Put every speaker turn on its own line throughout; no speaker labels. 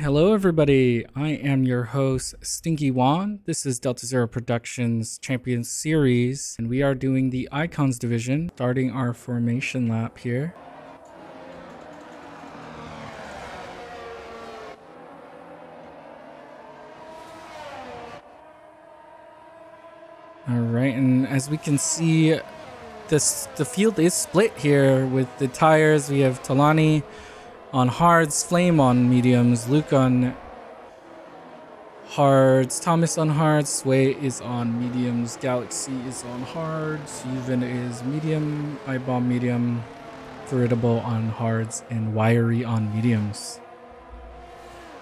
hello everybody. I am your host, Stinky Wan. This is Delta Zero Productions Champions Series, and we are doing the Icons division, starting our formation lap here. Alright, and as we can see, the field is split here with the tires. We have Talani on hards, Flame on mediums, Luke on hards, Thomas on hards, Sway is on mediums, Galaxy is on hards, Yuven is medium, iBomb medium, Veritable on hards, and Wiry on mediums.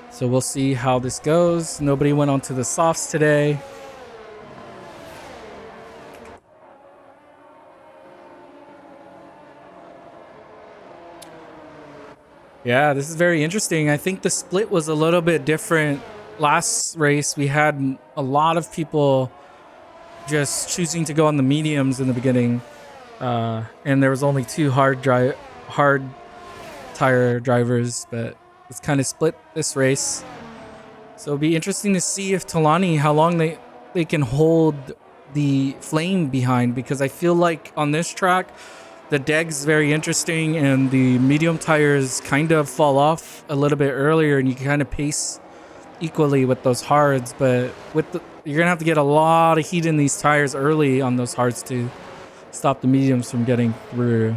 So we'll see how this goes. Nobody went onto the softs today. Yeah, this is very interesting. I think the split was a little bit different. Last race, we had a lot of people just choosing to go on the mediums in the beginning. And there was only two hard tire drivers, but it's kind of split this race. So it'll be interesting to see if Talani, how long they can hold the Flame behind, because I feel like on this track, the deg's very interesting and the medium tires kind of fall off a little bit earlier and you can kind of pace equally with those hards, but you're gonna have to get a lot of heat in these tires early on those hards to stop the mediums from getting through.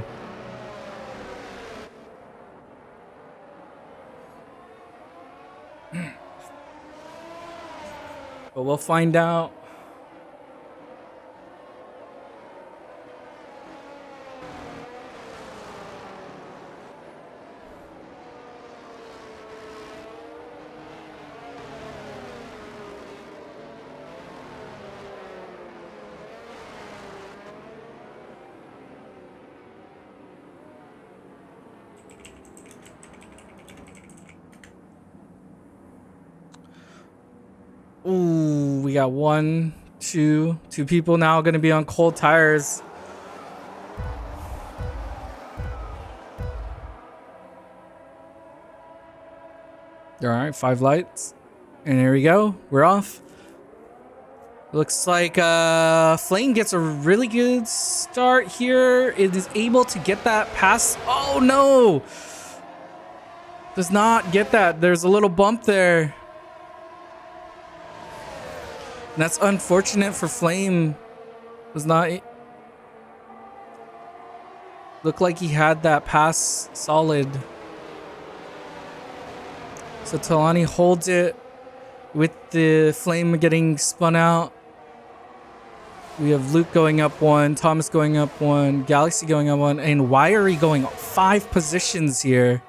But we'll find out. Ooh, we got two people now going to be on cold tires. All right, 5 lights. And here we go. We're off. Looks like Flame gets a really good start here. It is able to get that pass. Oh, no. Does not get that. There's a little bump there. And that's unfortunate for Flame. Was not looked like he had that pass solid. So Talani holds it with the Flame getting spun out. We have Luke going up 1, Thomas going up 1, Galaxy going up 1, and Wiry going 5 positions here.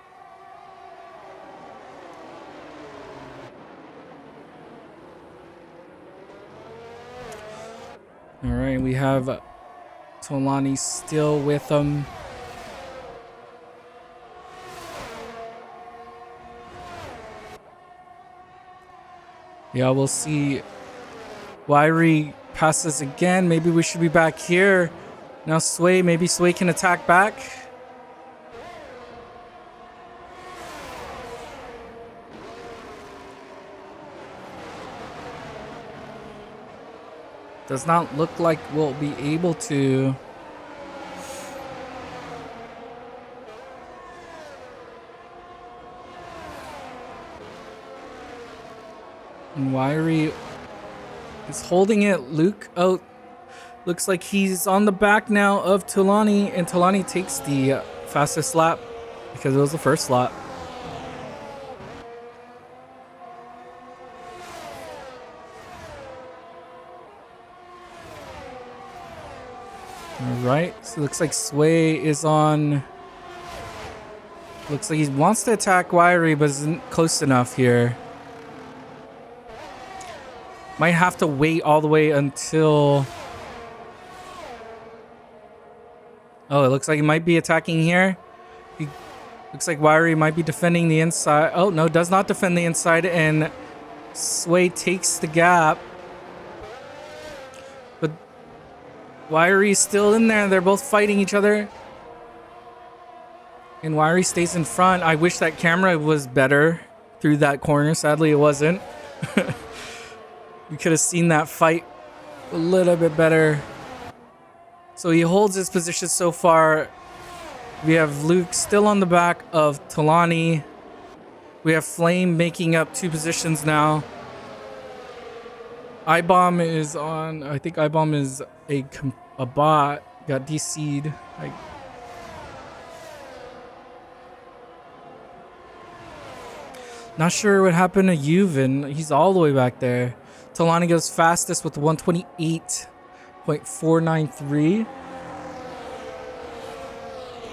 All right, we have Talani still with them. Yeah, we'll see. Wiry passes again. Maybe we should be back here. Now Sway, maybe Sway can attack back. Does not look like we'll be able to. And Wiry is holding it. Luke out. Looks like he's on the back now of Talani, and Talani takes the fastest lap because it was the first lap. Alright, so it looks like Sway is on. Looks like he wants to attack Wiry, but isn't close enough here. Might have to wait all the way until. Oh, it looks like he might be attacking here. Looks like Wiry might be defending the inside. Oh, no, does not defend the inside, and Sway takes the gap. But Wiry's still in there. They're both fighting each other. And Wiry stays in front. I wish that camera was better through that corner. Sadly, it wasn't. We could have seen that fight a little bit better. So he holds his position so far. We have Luke still on the back of Talani. We have Flame making up 2 positions now. iBomb is on. I think iBomb is a bot. Got DC'd. Not sure what happened to Yuvin. He's all the way back there. Talani goes fastest with 128.493.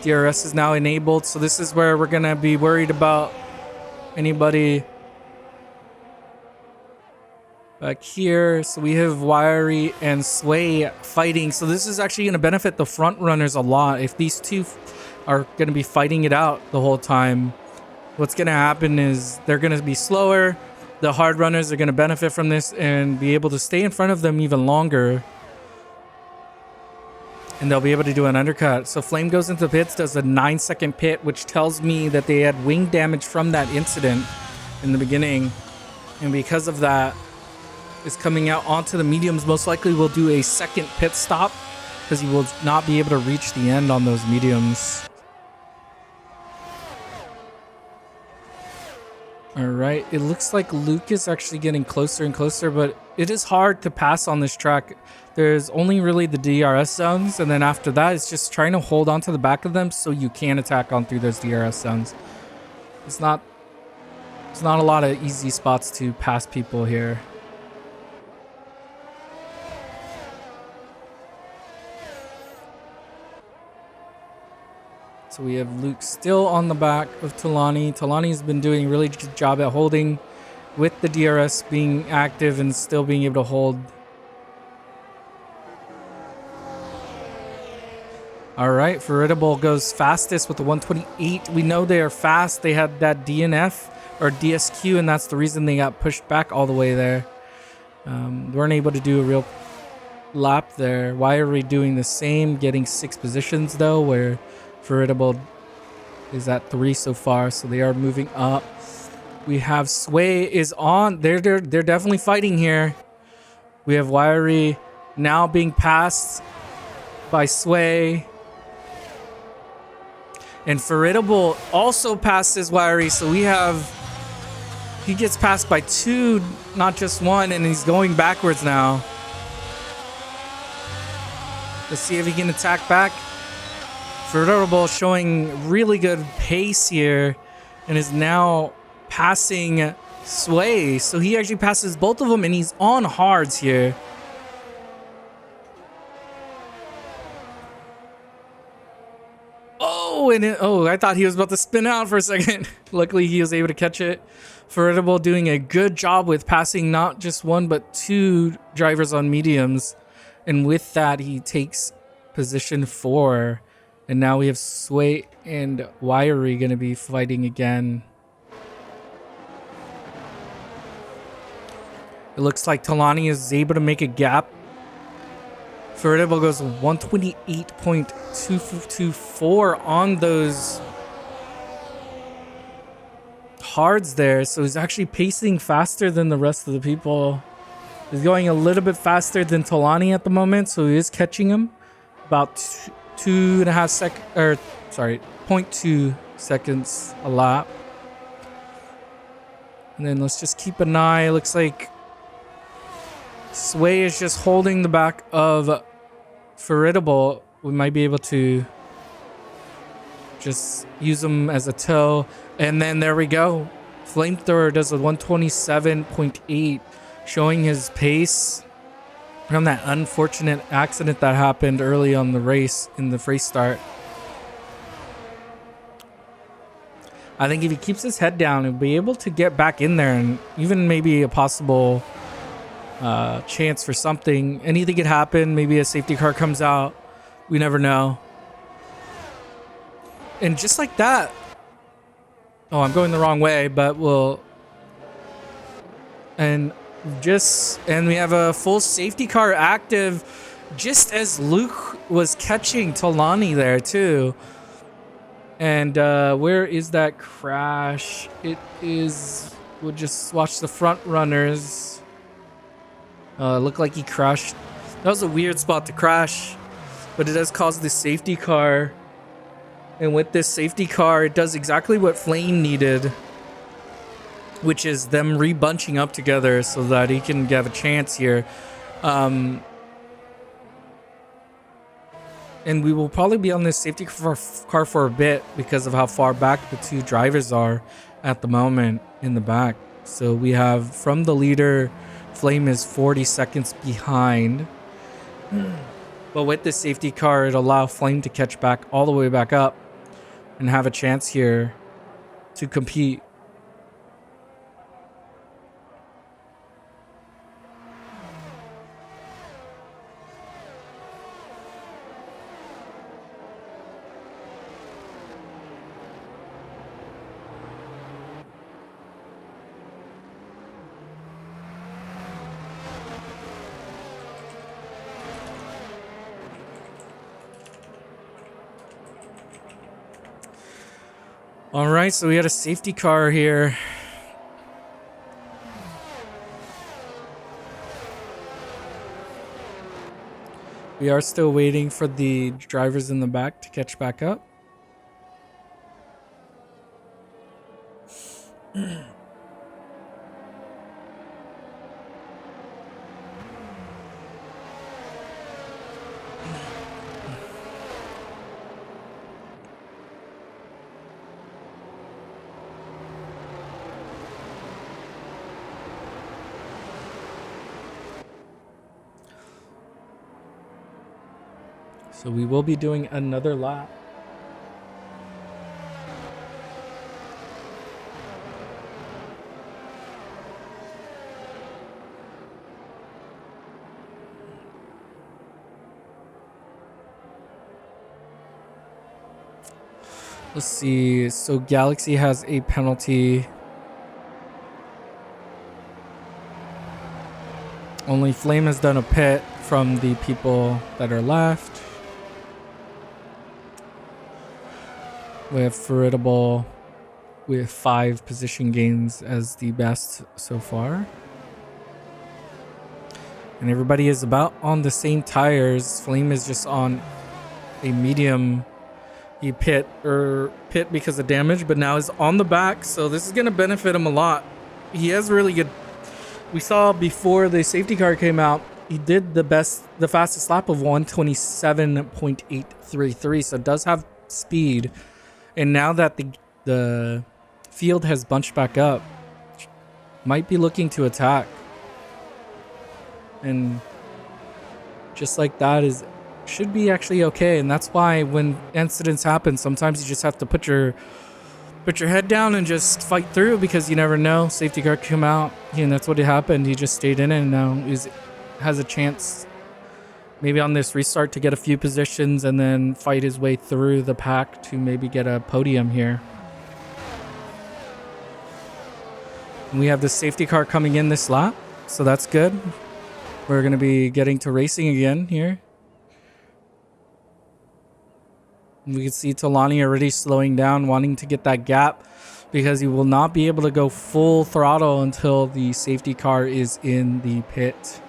DRS is now enabled, so this is where we're gonna be worried about anybody back here. So we have Wiry and Sway fighting. So this is actually gonna benefit the front runners a lot. If these two are gonna be fighting it out the whole time, what's gonna happen is they're gonna be slower. The hard runners are gonna benefit from this and be able to stay in front of them even longer. And they'll be able to do an undercut. So Flame goes into pits, does a 9-second pit, which tells me that they had wing damage from that incident in the beginning. And because of that, is coming out onto the mediums. Most likely will do a second pit stop because he will not be able to reach the end on those mediums. All right, it looks like Luke is actually getting closer and closer, but it is hard to pass on this track. There's only really the DRS zones, and then after that, it's just trying to hold on to the back of them so you can attack on through those DRS zones. It's not a lot of easy spots to pass people here. So we have Luke still on the back of Talani. Talani's been doing a really good job at holding with the DRS being active and still being able to hold. All right, Veritable goes fastest with the 128. We know they are fast. They had that DNF or DSQ, and that's the reason they got pushed back all the way there. Weren't able to do a real lap there. Wiry doing the same, getting 6 positions though, where Veritable is at 3 so far, so they are moving up. We have Sway is on. They're definitely fighting here. We have Wiry now being passed by Sway. And Veritable also passes Wiry, so he gets passed by 2, not just 1, and he's going backwards now. Let's see if he can attack back. Veritable showing really good pace here and is now passing Sway. So he actually passes both of them and he's on hards here. Oh, I thought he was about to spin out for a second. Luckily, he was able to catch it. Veritable doing a good job with passing not just 1, but 2 drivers on mediums. And with that, he takes position 4. And now we have Sway and Wiry going to be fighting again. It looks like Talani is able to make a gap. Veritable goes 128.224 on those hards there. So he's actually pacing faster than the rest of the people. He's going a little bit faster than Talani at the moment. So he is catching him about 0.2 seconds a lap. And then let's just keep an eye. It looks like Sway is just holding the back of Veritable. We might be able to just use him as a tow. And then there we go. Flamethrower does a 127.8, showing his pace from that unfortunate accident that happened early on the race in the race start. I think if he keeps his head down, he'll be able to get back in there and even maybe a possible chance for something. Anything could happen. Maybe a safety car comes out. We never know. And just like that. Oh, I'm going the wrong way, but we'll. And we have a full safety car active, just as Luke was catching Talani there too. And where is that crash? It is we'll just watch the front runners. Looked like he crashed. That was a weird spot to crash, but it does cause the safety car. And with this safety car, it does exactly what Flame needed, which is them rebunching up together so that he can have a chance here. And we will probably be on this safety car for a bit because of how far back the two drivers are at the moment in the back. So we have from the leader, Flame is 40 seconds behind. But with this safety car, it'll allow Flame to catch back all the way back up and have a chance here to compete. All right, so we had a safety car here. We are still waiting for the drivers in the back to catch back up. So we will be doing another lap. Let's see. So Galaxy has a penalty. Only Flame has done a pit from the people that are left. We have Formidable with 5 position gains as the best so far. And everybody is about on the same tires. Flame is just on a medium. He pit because of damage, but now is on the back. So this is going to benefit him a lot. He has really good... We saw before the safety car came out, he did the fastest lap of 127.833. So it does have speed. And now that the field has bunched back up, might be looking to attack. And just like that should be actually okay. And that's why when incidents happen, sometimes you just have to put your head down and just fight through, because you never know. Safety car come out, and that's what happened. He just stayed in it, and now has a chance maybe on this restart to get a few positions and then fight his way through the pack to maybe get a podium here. And we have the safety car coming in this lap, so that's good. We're going to be getting to racing again here. And we can see Talani already slowing down, wanting to get that gap, because he will not be able to go full throttle until the safety car is in the pit.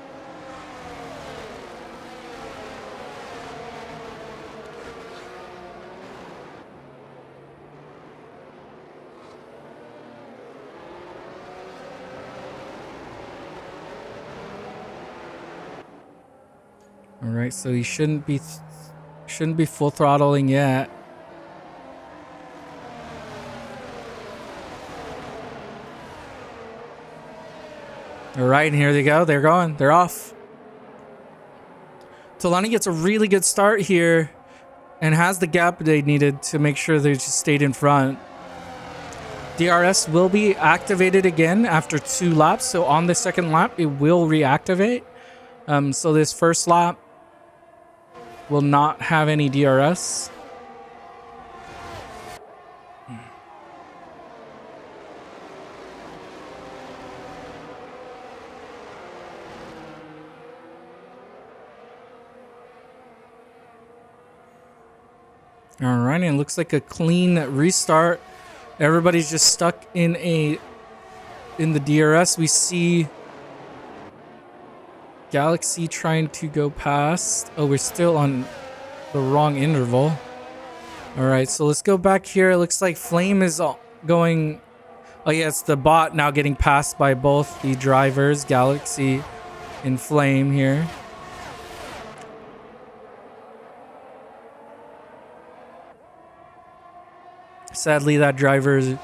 All right, so he shouldn't be full throttling yet. All right, and here they go. They're going. They're off. Talani gets a really good start here and has the gap they needed to make sure they just stayed in front. DRS will be activated again after 2 laps. So on the second lap, it will reactivate. So this first lap will not have any DRS. All right, and it looks like a clean restart. Everybody's just stuck in a in the DRS, we see Galaxy trying to go past. Oh, we're still on the wrong interval. All right, so let's go back here. It looks like Flame is going... Oh yeah, it's the bot now getting passed by both the drivers, Galaxy and Flame here. Sadly, that driver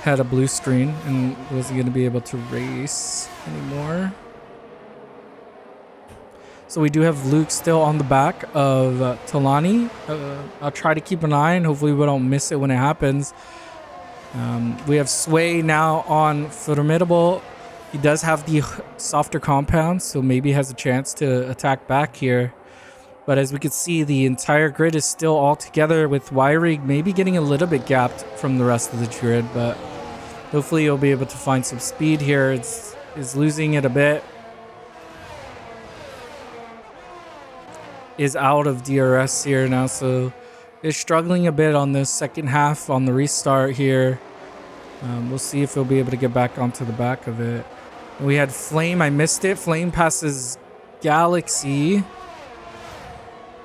had a blue screen and wasn't going to be able to race anymore. So we do have Luke still on the back of Talani. I'll try to keep an eye and hopefully we don't miss it when it happens. We have Sway now on Formidable. He does have the softer compound, so maybe has a chance to attack back here. But as we can see, the entire grid is still all together with Wiry maybe getting a little bit gapped from the rest of the grid. But hopefully you'll be able to find some speed here. It's losing it a bit. Is out of DRS here now, so is struggling a bit on the second half on the restart here. We'll see if he'll be able to get back onto the back of it. We had Flame. I missed it. Flame passes Galaxy.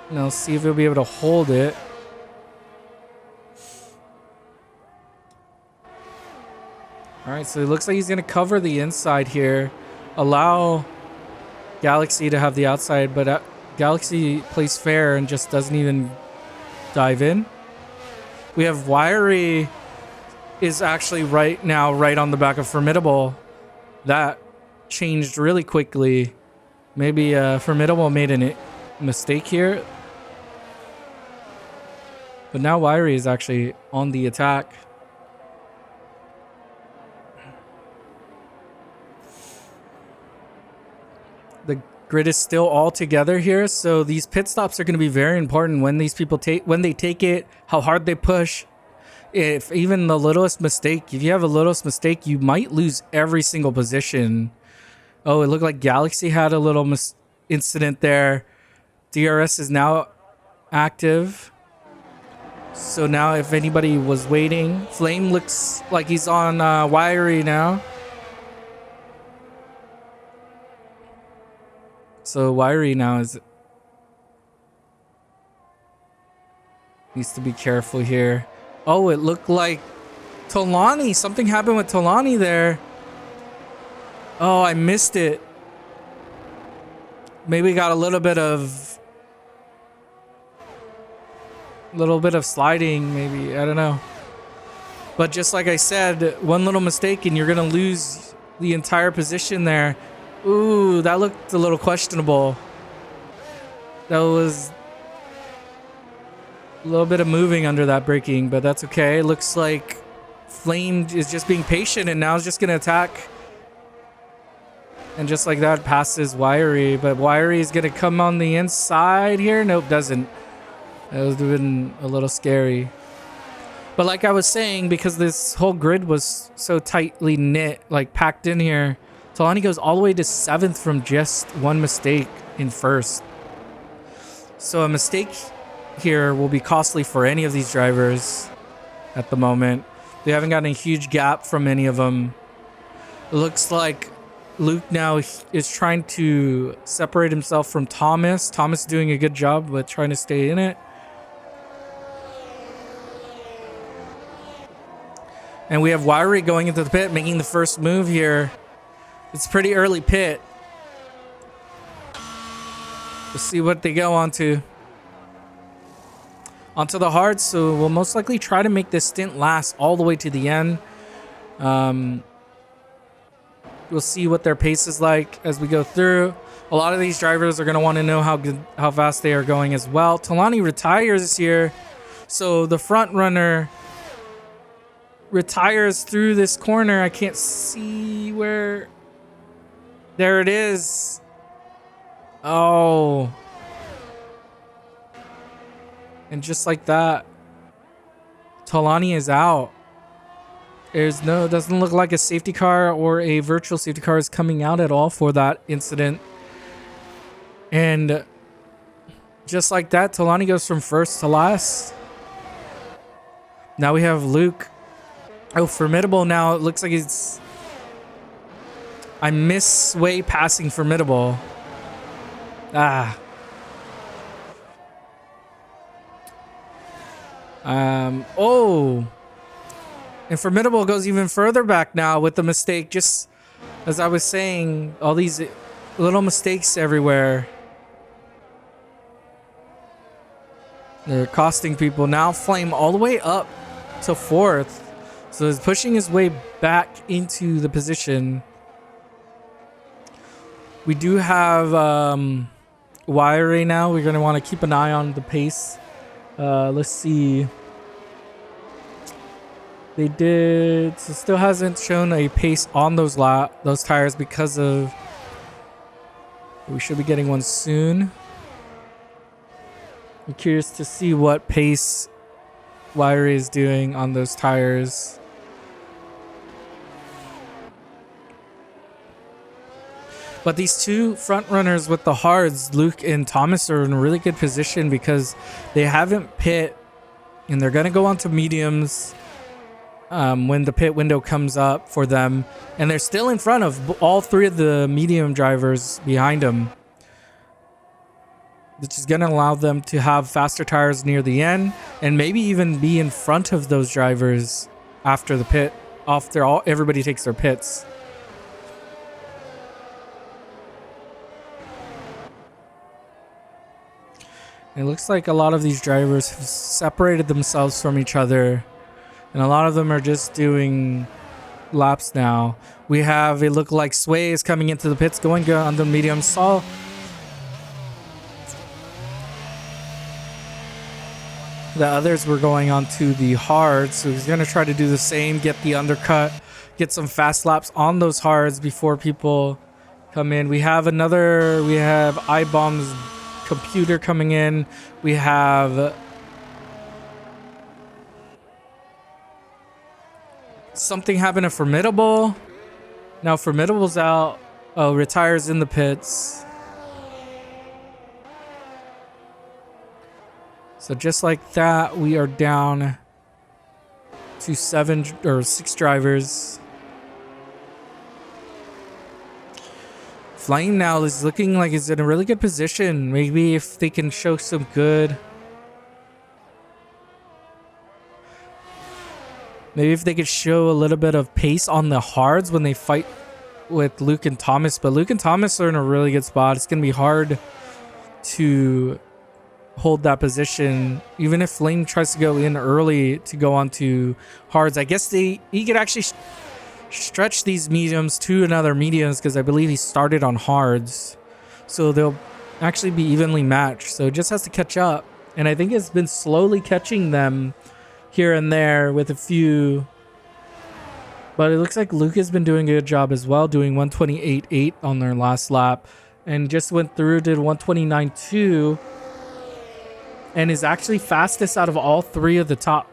And I'll see if he'll be able to hold it. All right, so it looks like he's going to cover the inside here. Allow Galaxy to have the outside, but Galaxy plays fair and just doesn't even dive in. We have Wiry is actually right now right on the back of Formidable. That changed really quickly. Maybe Formidable made a mistake here. But now Wiry is actually on the attack. The grid is still all together here, so these pit stops are going to be very important when these people take it, how hard they push. If even the littlest mistake, if you have a littlest mistake, you might lose every single position. Oh, it looked like Galaxy had a little incident there. DRS is now active. So now if anybody was waiting, Flame looks like he's on Wiry now. So Wiry now needs to be careful here. Oh, it looked like Talani. Something happened with Talani there. Oh, I missed it. Maybe got a little bit of sliding, maybe. I don't know. But just like I said, one little mistake and you're going to lose the entire position there. Ooh, that looked a little questionable. That was a little bit of moving under that braking, but that's okay. It looks like Flame is just being patient and now is just going to attack. And just like that, passes Wiry. But Wiry is going to come on the inside here. Nope, doesn't. That would have been a little scary. But like I was saying, because this whole grid was so tightly knit, like packed in here, Talani goes all the way to 7th from just one mistake in first. So a mistake here will be costly for any of these drivers at the moment. They haven't gotten a huge gap from any of them. It looks like Luke now is trying to separate himself from Thomas. Thomas doing a good job with trying to stay in it. And we have Wiry going into the pit, making the first move here. It's pretty early pit. We'll see what they go onto. Onto the hard, so we'll most likely try to make this stint last all the way to the end. We'll see what their pace is like as we go through. A lot of these drivers are going to want to know how fast they are going as well. Talani retires here, so the front runner retires through this corner. I can't see where. There it is. Oh. And just like that, Talani is out. It doesn't look like a safety car or a virtual safety car is coming out at all for that incident. And just like that, Talani goes from first to last. Now we have Luke. Oh, Formidable now. It looks like he's I miss Sway passing Formidable. Ah. Oh. And Formidable goes even further back now with the mistake. Just as I was saying, all these little mistakes everywhere. They're costing people. Now Flame all the way up to 4th. So he's pushing his way back into the position. We do have Wiry now. We're going to want to keep an eye on the pace. Let's see. They did. So still hasn't shown a pace on those tires because of. We should be getting one soon. I'm curious to see what pace Wiry is doing on those tires. But these two front runners with the hards, Luke and Thomas, are in a really good position because they haven't pit, and they're gonna go on to mediums when the pit window comes up for them, and they're still in front of all three of the medium drivers behind them, which is gonna allow them to have faster tires near the end, and maybe even be in front of those drivers after the pit, after everybody takes their pits. It looks like a lot of these drivers have separated themselves from each other, and a lot of them are just doing laps now. We have, it look like Sway is coming into the pits, going on the medium. Saw the others were going on to the hards, so he's going to try to do the same, get the undercut, get some fast laps on those hards before people come in. We have iBomb's computer coming in. We have something happen to Formidable. Now Formidable's out. Oh, retires in the pits. So just like that, we are down to 6 drivers. Flame now is looking like he's in a really good position. Maybe if they can show some good. Maybe if they could show a little bit of pace on the hards when they fight with Luke and Thomas. But Luke and Thomas are in a really good spot. It's going to be hard to hold that position. Even if Flame tries to go in early to go on to hards. I guess he could actually stretch these mediums to another mediums because I believe he started on hards, so they'll actually be evenly matched. So it just has to catch up, and I think it's been slowly catching them here and there with a few, but it looks like Luke has been doing a good job as well, doing 128.8 on their last lap, and just went through, did 129.2, and is actually fastest out of all three of the top.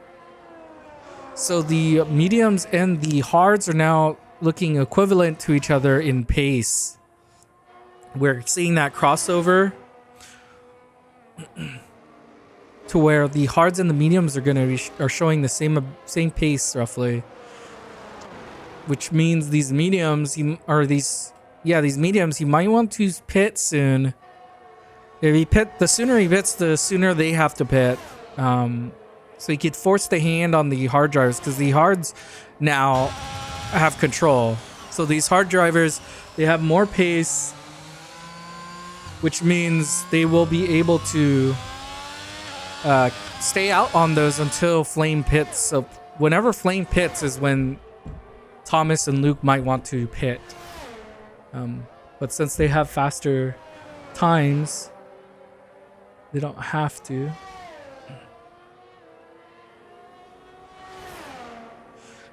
So the mediums and the hards are now looking equivalent to each other in pace. We're seeing that crossover to where the hards and the mediums are showing the same pace roughly, which means these mediums these mediums he might want to pit soon. If he pit, the sooner he pits, the sooner they have to pit. So he could force the hand on the hard drivers because the hards now have control. So these hard drivers, they have more pace, which means they will be able to stay out on those until Flame pits. So whenever Flame pits is when Thomas and Luke might want to pit. But since they have faster times, they don't have to.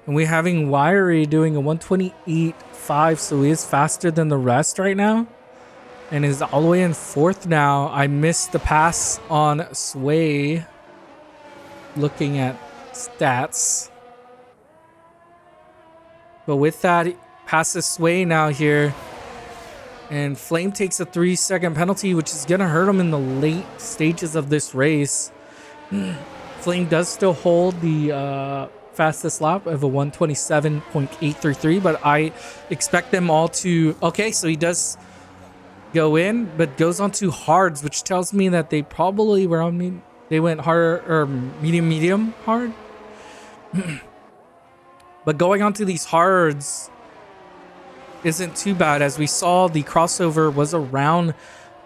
And we're having Wiry doing a 128.5, so he is faster than the rest right now. And is all the way in 4th now. I missed the pass on Sway. Looking at stats. But with that, he passes Sway now here. And Flame takes a 3-second penalty, which is going to hurt him in the late stages of this race. Flame does still hold the fastest lap of a 127.833, but I expect them all to... Okay, so he does go in, but goes on to hards, which tells me that they probably were on me. They went hard or medium hard. But going on to these hards isn't too bad. As we saw, the crossover was around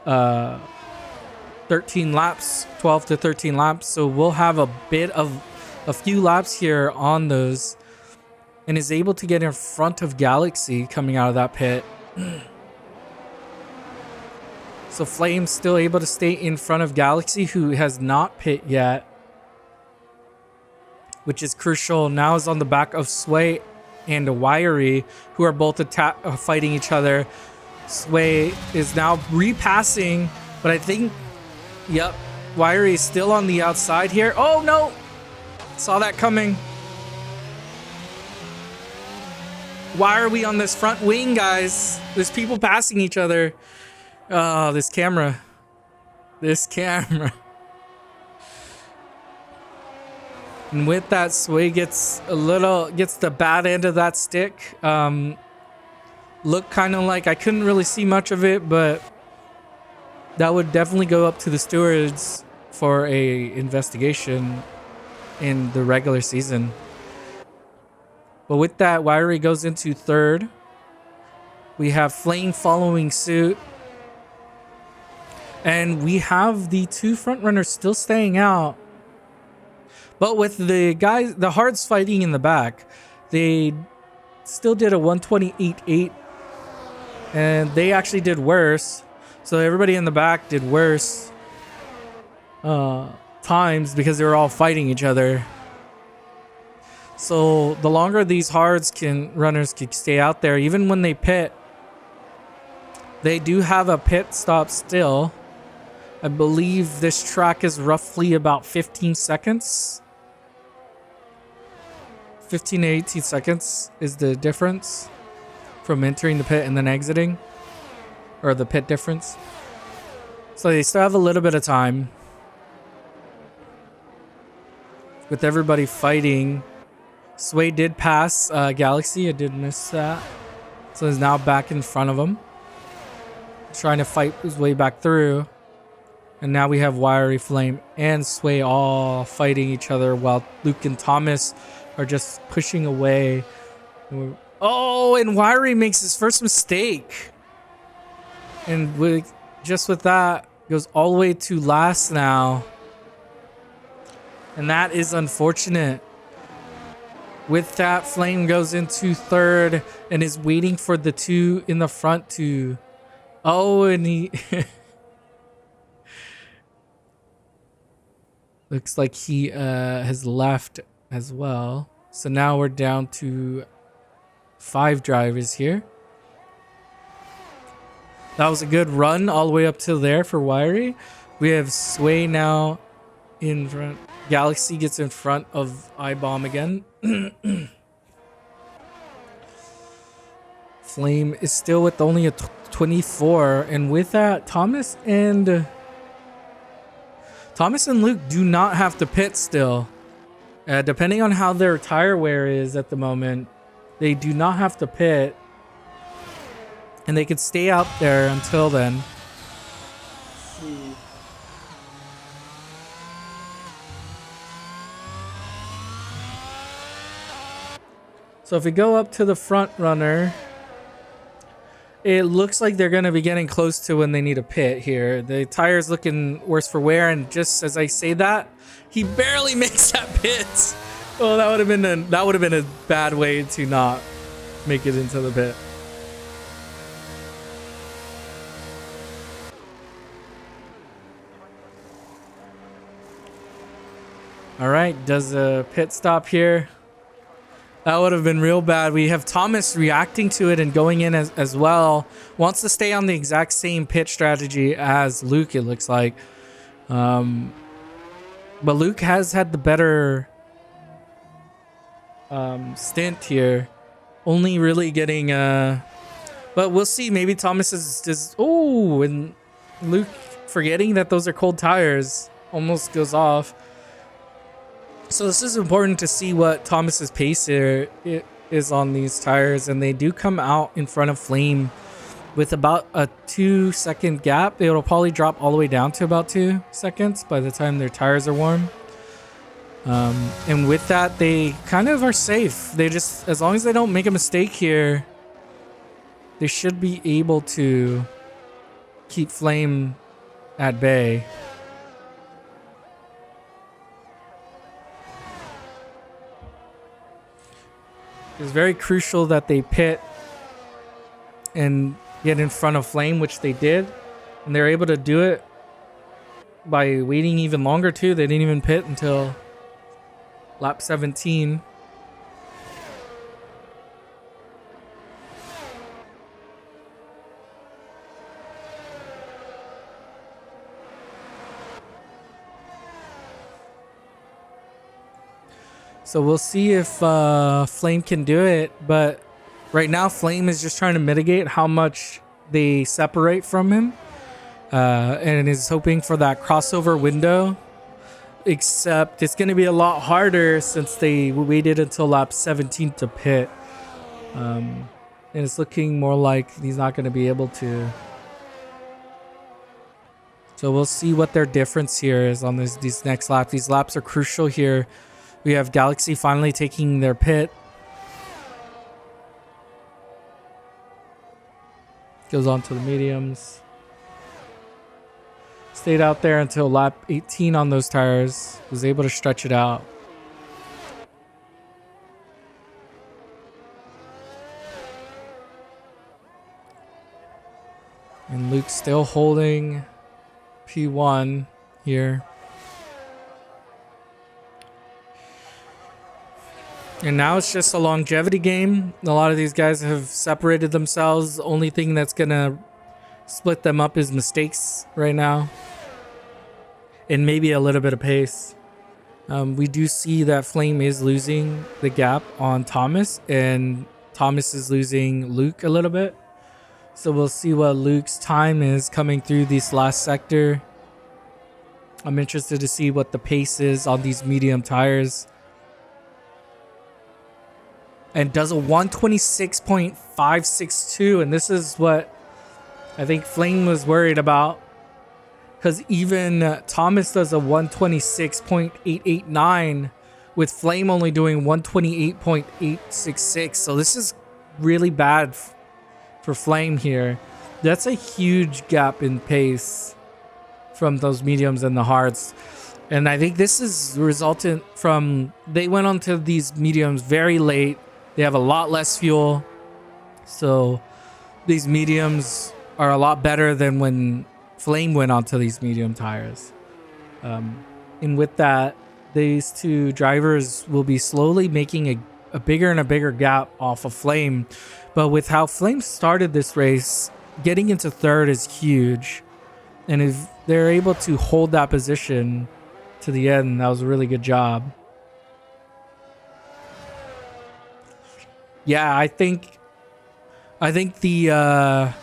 13 laps, 12 to 13 laps. So we'll have a few laps here on those, and is able to get in front of Galaxy coming out of that pit. So Flame's still able to stay in front of Galaxy, who has not pit yet, which is crucial. Now is on the back of Sway and Wiry, who are both fighting each other. Sway is now repassing, but I think, yep, Wiry is still on the outside here. Oh no! Saw that coming. Why are we on this front wing, guys? There's people passing each other. Oh, this camera. This camera. And with that, Sway gets the bad end of that stick. Looked kind of like, I couldn't really see much of it, but that would definitely go up to the stewards for a investigation in the regular season. But with that, Wiry goes into third. We have Flame following suit. And we have the two front runners still staying out. But with the guys, the hards fighting in the back, they still did a 128.8. And they actually did worse. So everybody in the back did worse times because they were all fighting each other. So the longer these hards runners can stay out there, even when they pit, they do have a pit stop still. I believe this track is roughly about 15 seconds. 15 to 18 seconds is the difference from entering the pit and then exiting, or the pit difference. So they still have a little bit of time with everybody fighting. Sway did pass Galaxy. I did miss that. So he's now back in front of him, trying to fight his way back through. And now we have Wiry, Flame, and Sway all fighting each other while Luke and Thomas are just pushing away. Oh, and Wiry makes his first mistake. And just with that, goes all the way to last now. And that is unfortunate. With that, Flame goes into third and is waiting for the two in the front to... Oh, and he... Looks like he has left as well. So now we're down to 5 drivers here. That was a good run all the way up to there for Wiry. We have Sway now in front. Galaxy gets in front of I-Bomb again. Flame is still with only a 24. And with that, Thomas and Luke do not have to pit still. Depending on how their tire wear is at the moment, they do not have to pit. And they could stay out there until then. So if we go up to the front runner, it looks like they're going to be getting close to when they need a pit here. The tire's looking worse for wear, and just as I say that, he barely makes that pit. Oh, that would have been a bad way to not make it into the pit. All right, does a pit stop here. That would have been real bad. We have Thomas reacting to it and going in as well. Wants to stay on the exact same pit strategy as Luke, it looks like. But Luke has had the better stint here. Only really getting... But we'll see. Maybe Thomas is just... Oh, and Luke forgetting that those are cold tires. Almost goes off. So this is important to see what Thomas's pace here is on these tires, and they do come out in front of Flame with about a 2-second gap. It'll probably drop all the way down to about 2 seconds by the time their tires are warm. And with that, they kind of are safe. They just, as long as they don't make a mistake here, they should be able to keep Flame at bay. It's very crucial that they pit and get in front of Flame, which they did. And they're able to do it by waiting even longer too. They didn't even pit until lap 17. So we'll see if Flame can do it, but right now Flame is just trying to mitigate how much they separate from him, and is hoping for that crossover window, except it's going to be a lot harder since they waited until lap 17 to pit, and it's looking more like he's not going to be able to. So we'll see what their difference here is on these next laps. These laps are crucial here. We have Galaxy finally taking their pit. Goes on to the mediums. Stayed out there until lap 18 on those tires. Was able to stretch it out. And Luke's still holding P1 here. And now it's just a longevity game. A lot of these guys have separated themselves. The only thing that's going to split them up is mistakes right now. And maybe a little bit of pace. We do see that Flame is losing the gap on Thomas. And Thomas is losing Luke a little bit. So we'll see what Luke's time is coming through this last sector. I'm interested to see what the pace is on these medium tires. And does a 126.562, and this is what I think Flame was worried about, because even Thomas does a 126.889 with Flame only doing 128.866. So this is really bad for Flame here. That's a huge gap in pace from those mediums and the hards. And I think this is resultant from they went onto these mediums very late. They have a lot less fuel. So these mediums are a lot better than when Flame went onto these medium tires. And with that, these two drivers will be slowly making a bigger and a bigger gap off of Flame. But with how Flame started this race, getting into third is huge. And if they're able to hold that position to the end, that was a really good job. Yeah, I think the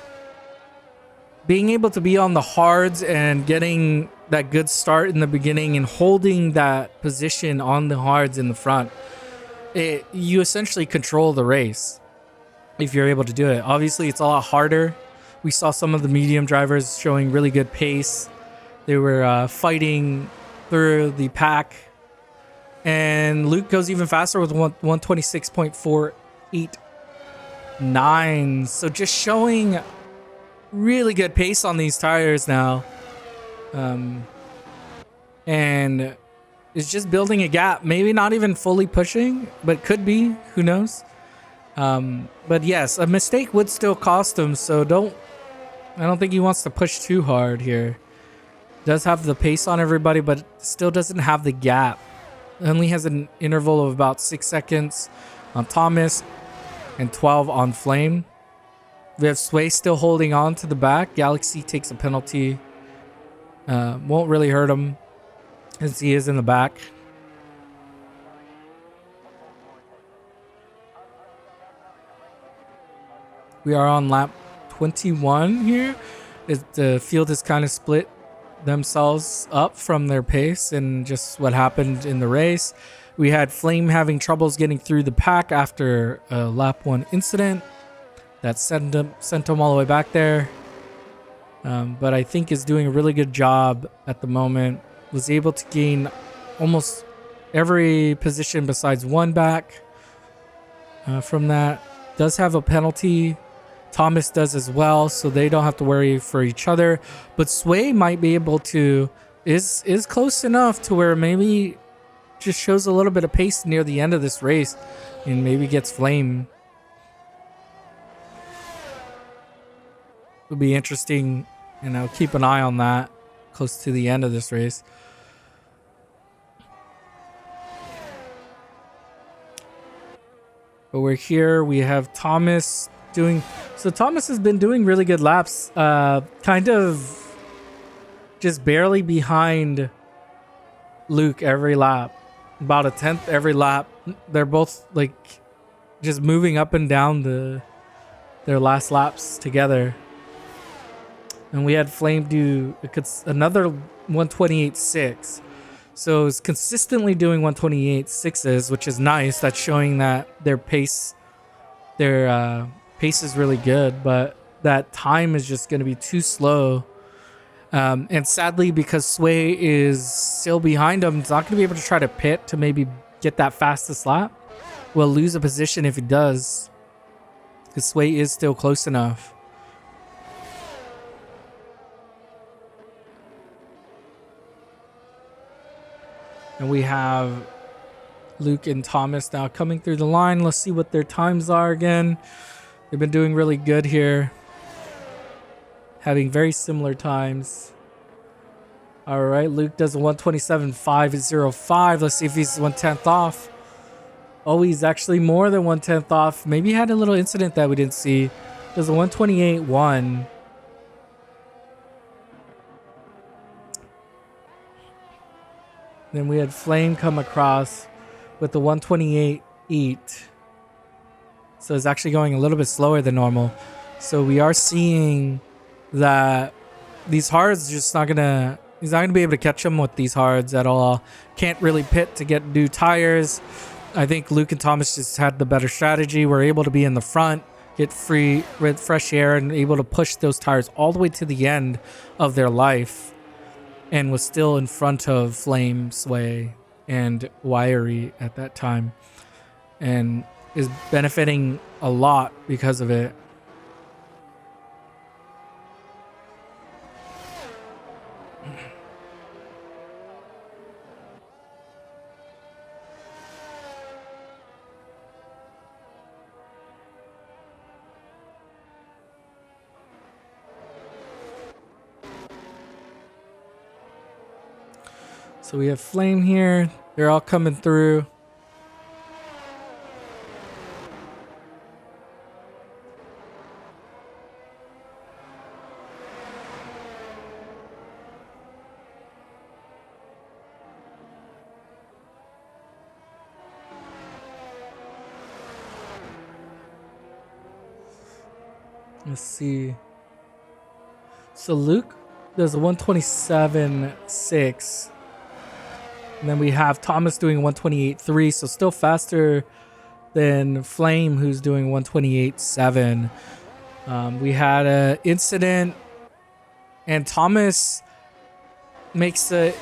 being able to be on the hards and getting that good start in the beginning and holding that position on the hards in the front, you essentially control the race if you're able to do it. Obviously, it's a lot harder. We saw some of the medium drivers showing really good pace. They were fighting through the pack. And Luke goes even faster with 126.489. So just showing really good pace on these tires now. And it's just building a gap. Maybe not even fully pushing, but could be. Who knows? But yes, a mistake would still cost him. So I don't think he wants to push too hard here. Does have the pace on everybody, but still doesn't have the gap. Only has an interval of about 6 seconds on Thomas and 12 on Flame. We have Sway still holding on to the back. Galaxy takes a penalty. Won't really hurt him as he is in the back. We are on lap 21 here. The field is kind of split themselves up from their pace and just what happened in the race. We had Flame having troubles getting through the pack after a lap 1 incident that sent him all the way back there. But I think is doing a really good job at the moment. Was able to gain almost every position besides 1 back from that. Does have a penalty. Thomas does as well, so they don't have to worry for each other. But Sway might be able to, is close enough to where maybe just shows a little bit of pace near the end of this race and maybe gets Flame. It'll be interesting, and I'll keep an eye on that close to the end of this race. But we're here. We have Thomas doing... So Thomas has been doing really good laps. Kind of just barely behind Luke every lap. About a 10th every lap. They're both like just moving up and down their last laps together. And we had Flame do another 128.6. So it's consistently doing 128.6s, which is nice. That's showing that their pace is really good, but that time is just going to be too slow. And sadly, because Sway is still behind him, he's not going to be able to try to pit to maybe get that fastest lap. Will lose a position if he does, because Sway is still close enough. And we have Luke and Thomas now coming through the line. Let's see what their times are again. They've been doing really good here. Having very similar times. All right, Luke does a 127.505. Let's see if he's 1/10 off. Oh, he's actually more than 1/10 off. Maybe he had a little incident that we didn't see. Does a 128.1. Then we had Flame come across with the 128.8. So it's actually going a little bit slower than normal. So we are seeing that these hards just not gonna, he's not gonna be able to catch him with these hards at all. Can't really pit to get new tires. I think Luke and Thomas just had the better strategy. We're able to be in the front, get free with fresh air, and able to push those tires all the way to the end of their life, and was still in front of Flame, Sway, and Wiry at that time, and is benefiting a lot because of it. So we have Flame here. They're all coming through. Let's see. So Luke does a 127.6. And then we have Thomas doing 128.3, so still faster than Flame, who's doing 128.7. We had an incident, and Thomas makes an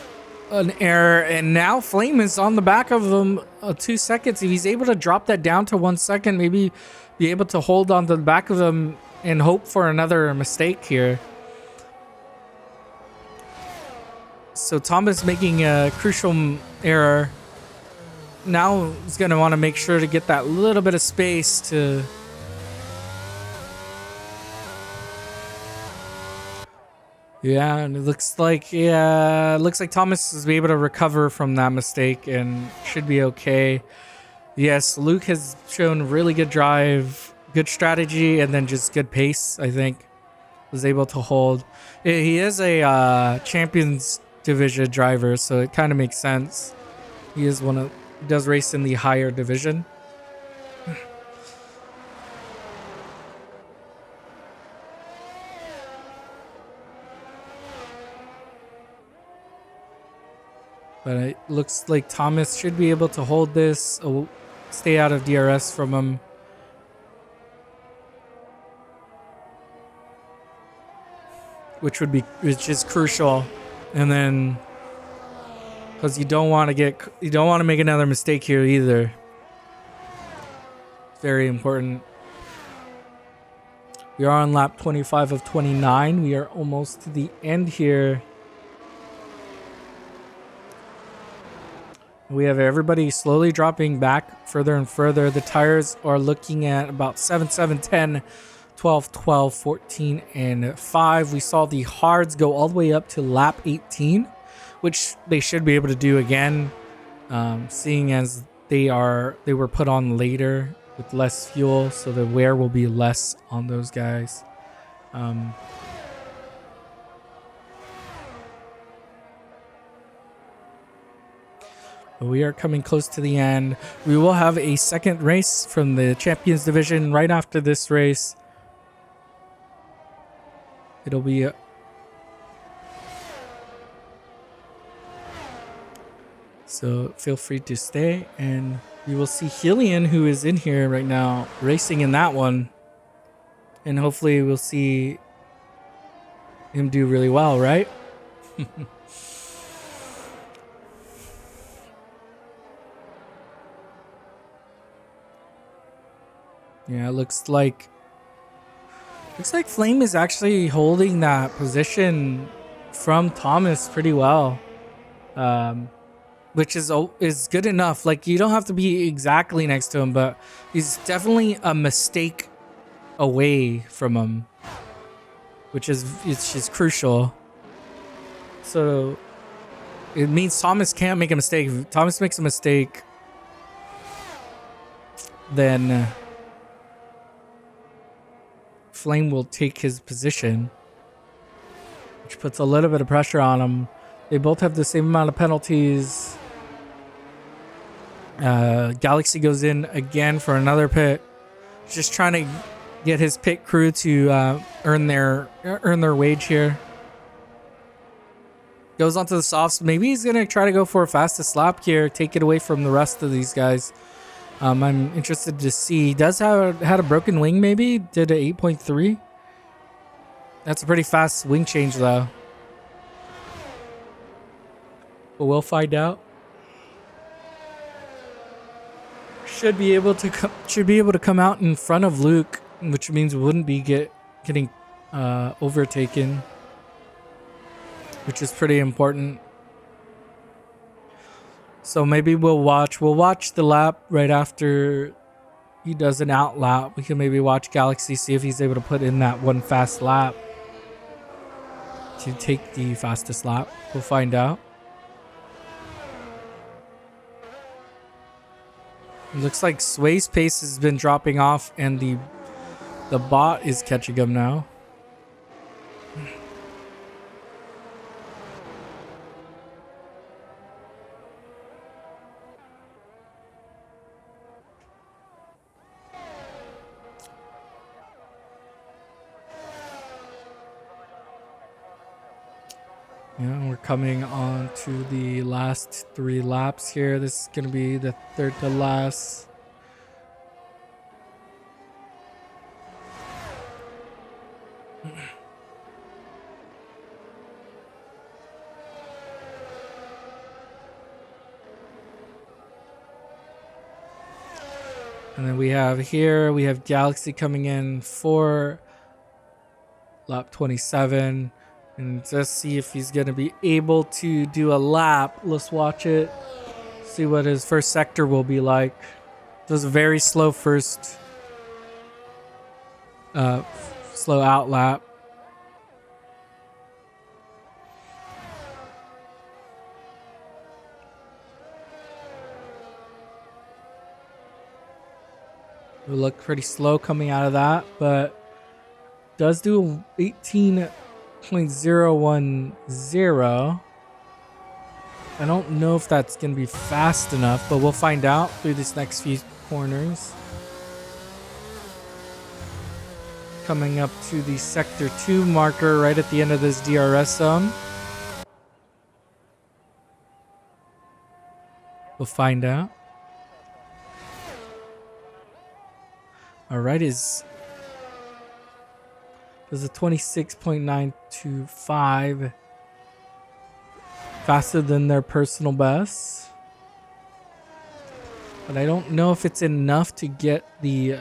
error, and now Flame is on the back of him 2 seconds. If he's able to drop that down to 1 second, maybe be able to hold on to the back of him and hope for another mistake here. So Thomas making a crucial error. Now he's going to want to make sure to get that little bit of space to... Yeah, and it looks like Thomas is able to recover from that mistake and should be okay. Yes, Luke has shown really good drive, good strategy, and then just good pace, I think. Was able to hold. He is a Champions Division driver, so it kind of makes sense. He does race in the higher division. But it looks like Thomas should be able to hold this, stay out of DRS from him. Which is crucial. And then, because you don't want to make another mistake here either. It's very important. We are on lap 25 of 29. We are almost to the end here. We have everybody slowly dropping back further and further. The tires are looking at about 7, 7, 10, 12, 12, 14, and 5. We saw the hards go all the way up to lap 18, which they should be able to do again, seeing as they were put on later with less fuel, so the wear will be less on those guys. We are coming close to the end. We will have a second race from the Champions Division right after this race. It'll be so feel free to stay, and we will see Helion, who is in here right now, racing in that one. And hopefully we'll see him do really well, right? Yeah, it looks like Flame is actually holding that position from Thomas pretty well, which is good enough. Like, you don't have to be exactly next to him, but he's definitely a mistake away from him, which is crucial. So it means Thomas can't make a mistake. If Thomas makes a mistake, then Flame will take his position, which puts a little bit of pressure on him. They both have the same amount of penalties. Galaxy goes in again for another pit, just trying to get his pit crew to earn their wage here. Goes onto the softs. Maybe he's gonna try to go for a fastest lap here, take it away from the rest of these guys. I'm interested to see. He does had a broken wing, maybe did a 8.3. That's a pretty fast wing change though. But we'll find out. Should be able to come out in front of Luke, which means we wouldn't be getting overtaken, which is pretty important. So maybe we'll watch the lap right after he does an out lap. We can maybe watch Galaxy, see if he's able to put in that one fast lap to take the fastest lap. We'll find out. It looks like Sway's pace has been dropping off, and the bot is catching him now. Yeah, we're coming on to the last 3 laps here. This is going to be the third to last. And then we have Galaxy coming in for lap 27. And just see if he's going to be able to do a lap. Let's watch it. See what his first sector will be like. Does a very slow first. Slow out lap. It will look pretty slow coming out of that, but does do 18.010. I don't know if that's going to be fast enough, but we'll find out through this next few corners. Coming up to the Sector 2 marker right at the end of this DRS zone. We'll find out. All right, is there's a 26.925 faster than their personal best, but I don't know if it's enough to get the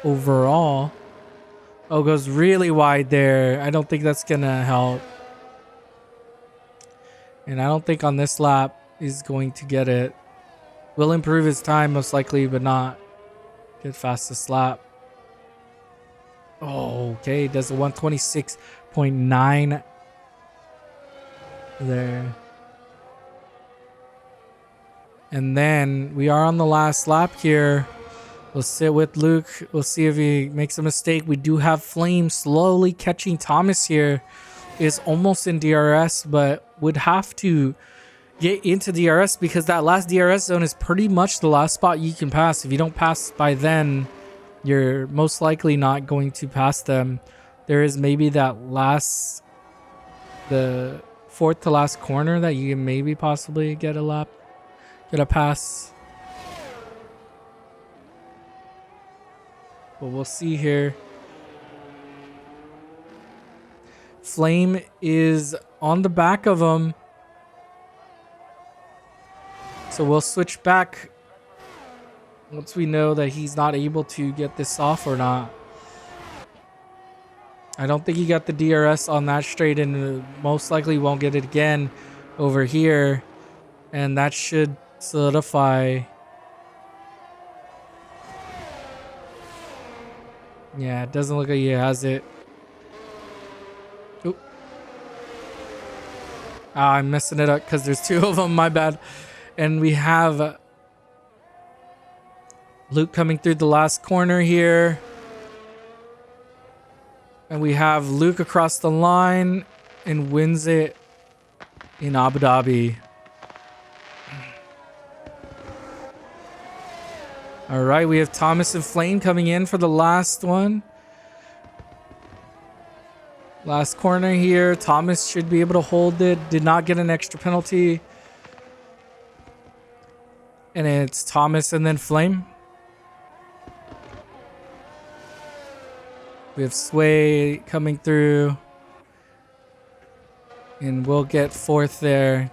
overall. Oh, goes really wide there. I don't think that's gonna help, and I don't think on this lap he's going to get it. Will improve his time most likely, but not get fastest lap. Oh, okay, does a 126.9 there. And then we are on the last lap here. We'll sit with Luke. We'll see if he makes a mistake. We do have Flame slowly catching Thomas here. Is almost in DRS, but would have to get into DRS because that last DRS zone is pretty much the last spot you can pass. If you don't pass by then, you're most likely not going to pass them. There is maybe the fourth to last corner that you can maybe possibly get a pass. But we'll see here. Flame is on the back of him. So we'll switch back once we know that he's not able to get this off or not. I don't think he got the DRS on that straight, and most likely won't get it again over here. And that should solidify. Yeah, it doesn't look like he has it. Oop. I'm messing it up because there's two of them, my bad. And we have Luke coming through the last corner here. And we have Luke across the line and wins it in Abu Dhabi. All right, we have Thomas and Flame coming in for the last one. Last corner here. Thomas should be able to hold it. Did not get an extra penalty. And it's Thomas and then Flame. We have Sway coming through. And we'll get fourth there.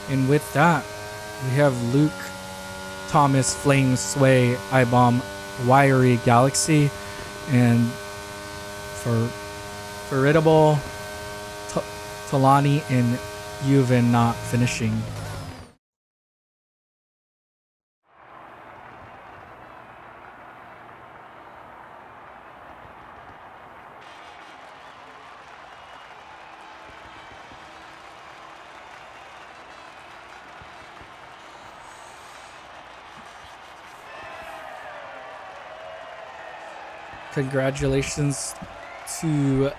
And with that, we have Luke, Thomas, Flame, Sway, iBomb, Wiry, Galaxy, and for Veritable, Talani, and Yuvan not finishing. Congratulations to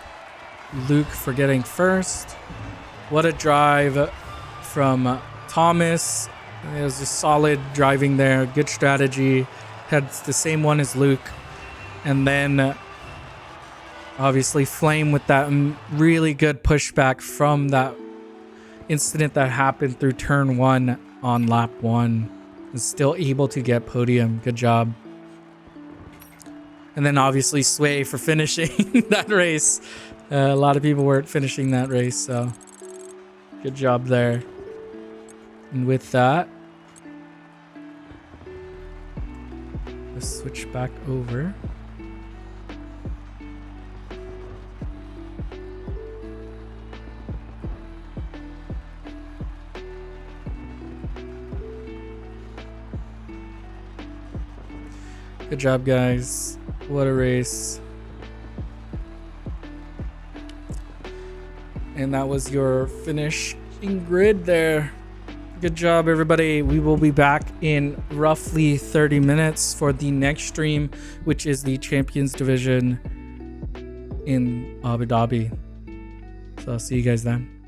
Luke for getting first. What a drive from Thomas. It was just solid driving there. Good strategy. Had the same one as Luke. And then obviously Flame with that really good pushback from that incident that happened through turn 1 on lap 1. Is still able to get podium. Good job. And then obviously Sway for finishing that race. A lot of people weren't finishing that race, so good job there. And with that, let's switch back over. Good job, guys. What a race. And that was your finishing grid there. Good job, everybody. We will be back in roughly 30 minutes for the next stream, which is the Champions Division in Abu Dhabi. So I'll see you guys then.